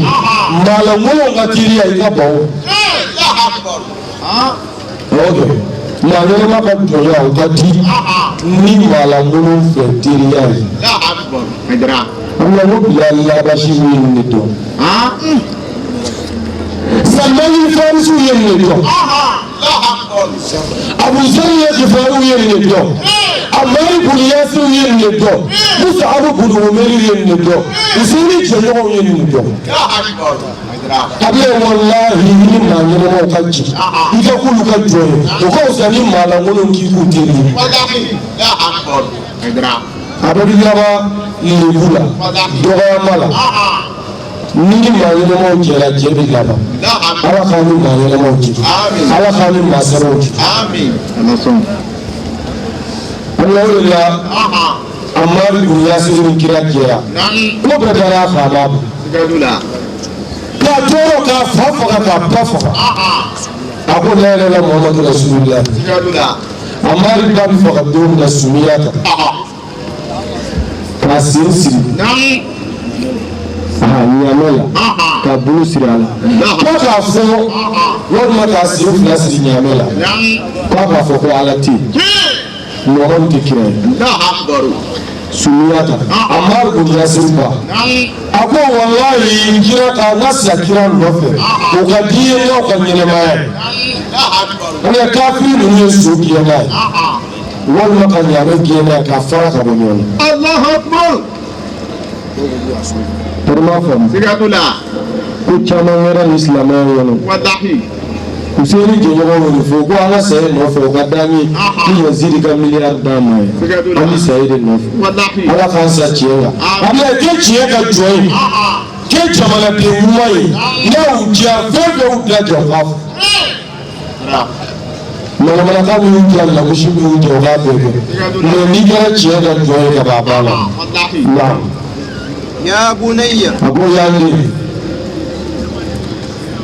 مالمون قتيري أيضا اوكي ما ينمو قدروا قتي ni مالمون فتيري لا أكبر مدرا الله لا بشي من دو سلمان الفارسي يمنيتو أبو ذر الغفاري يمنيتو عمار بن ياسر يمنيتو مصعب بن عمير يمنيتو وسيري جنو يمنيتو أبي والله ما ينمو كجي إذا كل كجوي وكوساني ما لمونو كيكو تيري لا أكبر أبي لما يلبولا دوغا مالا ni maa ɲɛnamaw jɛra jɛ bɛ laban ala k'an ni maa ɲɛnamaw jigi ala k'an ni maa sɛbɛw jigi ala o de la amadu bin yasir ni kira jɛra ko bɛɛ taara a faama bɔ k'a tɔɔrɔ k'a fa faga k'a ba faga a ko ne yɛrɛ la muhamadu rasulillah amadu ba bɛ faga don min na sumiya kan k'a sen siri ɲamela ka bolo siri a la ko k'a fɔ walima k'a sen fila siri ɲamela k'a b'a fɔ ko ala tɛ yen ɲɔgɔn tɛ kira ye suniyata amadu bin yasir ba a ko walayi kira ka n ka sa kira nɔfɛ o ka di ye n'aw ka ɲɛnɛmaya ye kafiri ninnu ye so gɛn n'a ye walima ka ɲaamɛ gɛn n'a ye k'a fara ka bɔ ɲɔgɔn na. Terima kasih. Ko caman wɛrɛ ni silamɛya kɔnɔ. Useni jɛɲɔgɔn wele fo ko an ka saya nɔfɛ o ka d'an ye ni Yazidi ka miliyari d'an ma ye an bɛ saya de nɔfɛ ala k'an sa tiɲɛ kan. Abulayi kɛ tiɲɛ ka jɔn ye kɛ jamanaden ɲuman ye n'a y'u diya fɛn fɛn y'u diya jɔ k'a fɔ. Manamanakan minnu diya lagosi minnu diya o k'a bɛɛ kɛ mais n'i kɛra tiɲɛ ka jɔn ye ka ban a ban na. يا بني أقول يا نبي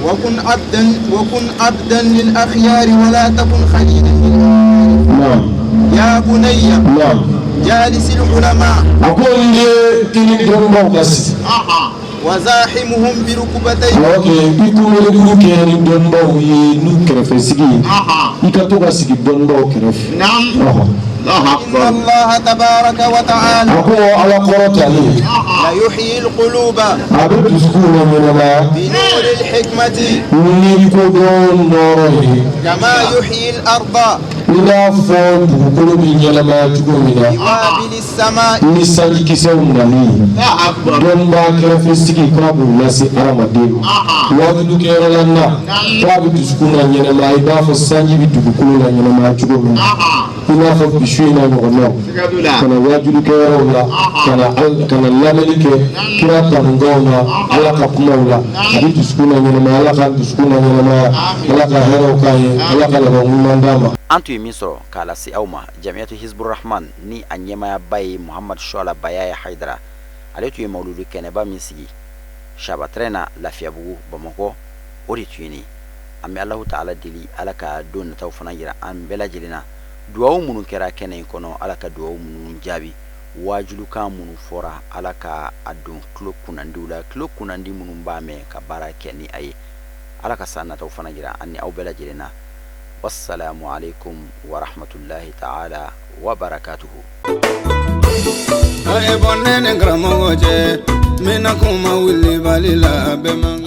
وكن عبدا للأخيار ولا تكن خليلا نعم يا بني نعم جالس العلماء أقول لي إني دون بوكس وزاحمهم بركبتين اوكي بيكون لكم كان دون بو ينكرف سيغي يكتو سيغي دون بو كرف نعم إن الله تبارك وتعالى أقول على قرة عليه لا يحيي القلوب أبد سكون من الله بنور الحكمة نيكودون نوره كما يحيي الأرض إلا فوق قلوب يلما تقومنا بوابل السماء نسانجي كسيون نالي دون باكر فستيكي كابو ناسي أرامدين وابدو كيرلنا وابدو سكون يلما إباف السانجي بدو كلنا يلما تقومنا ina fa bishina ngono kana wajulu ke wala kana lamani ke kira tangona ala ka kumawla hadithu sukuna nyama ala ka sukuna nyama ala ka hero kai ala ka la ngumandama antu yi misro kala si awma jamiyatu hizbur rahman ni anyema ya bay muhammad shola bayaya haidara aletu yi mauludu kene ba misigi shabatrena lafiyabugu bamako ori tuyini amma allah ta'ala dili alaka don tawfana yira an bela jelina duwawu munu kera kene kono alaka duwawu munu jabi wajulu ka munu fora alaka adon klok kunandi munu mbame ka bara keni ay alaka sanna tawfana yira anni aw bela jelina wassalamu alaikum wa rahmatullahi ta'ala wa barakatuhu ay bonne ngramoje mina kuma wili balila be manga